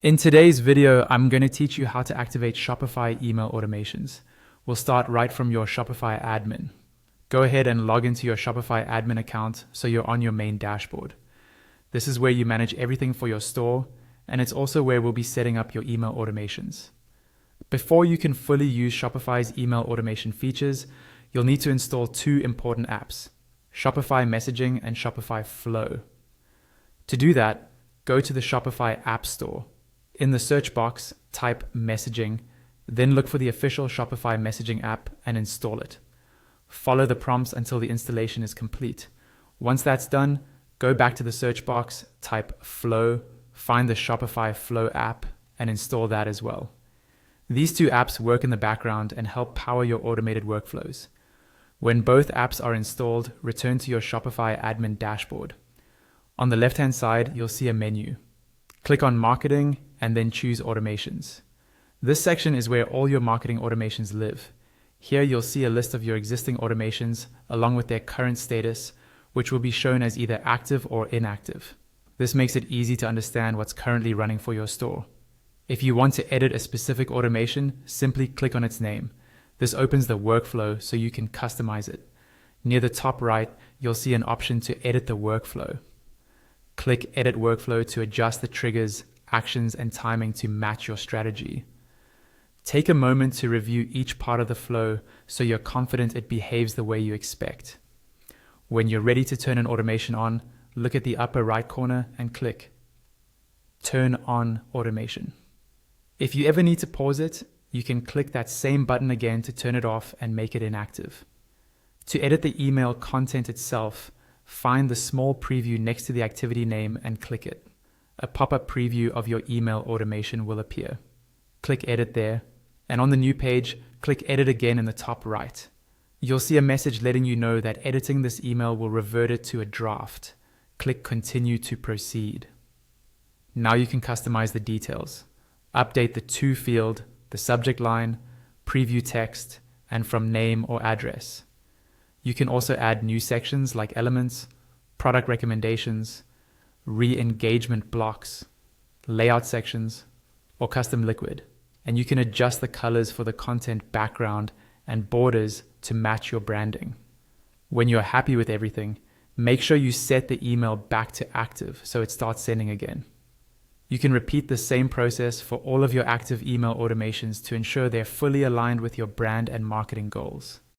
In today's video, I'm going to teach you how to activate Shopify email automations. We'll start right from your Shopify admin. Go ahead and log into your Shopify admin account so you're on your main dashboard. This is where you manage everything for your store, and it's also where we'll be setting up your email automations. Before you can fully use Shopify's email automation features, you'll need to install two important apps, Shopify Messaging and Shopify Flow. To do that, go to the Shopify App Store. In the search box, type Messaging, then look for the official Shopify Messaging app and install it. Follow the prompts until the installation is complete. Once that's done, go back to the search box, type Flow, find the Shopify Flow app, and install that as well. These two apps work in the background and help power your automated workflows. When both apps are installed, return to your Shopify admin dashboard. On the left-hand side, you'll see a menu. Click on Marketing and then choose Automations. This section is where all your marketing automations live. Here you'll see a list of your existing automations along with their current status, which will be shown as either active or inactive. This makes it easy to understand what's currently running for your store. If you want to edit a specific automation, simply click on its name. This opens the workflow so you can customize it. Near the top right, you'll see an option to edit the workflow. Click Edit Workflow to adjust the triggers, actions, and timing to match your strategy. Take a moment to review each part of the flow so you're confident it behaves the way you expect. When you're ready to turn an automation on, look at the upper right corner and click Turn on Automation. If you ever need to pause it, you can click that same button again to turn it off and make it inactive. To edit the email content itself, find the small preview next to the activity name and click it. A pop-up preview of your email automation will appear. Click Edit there, and on the new page, click Edit again in the top right. You'll see a message letting you know that editing this email will revert it to a draft. Click Continue to proceed. Now you can customize the details. Update the To field, the subject line, preview text, and from name or address. You can also add new sections like elements, product recommendations, re-engagement blocks, layout sections, or custom liquid. And you can adjust the colors for the content background and borders to match your branding. When you're happy with everything, make sure you set the email back to active so it starts sending again. You can repeat the same process for all of your active email automations to ensure they're fully aligned with your brand and marketing goals.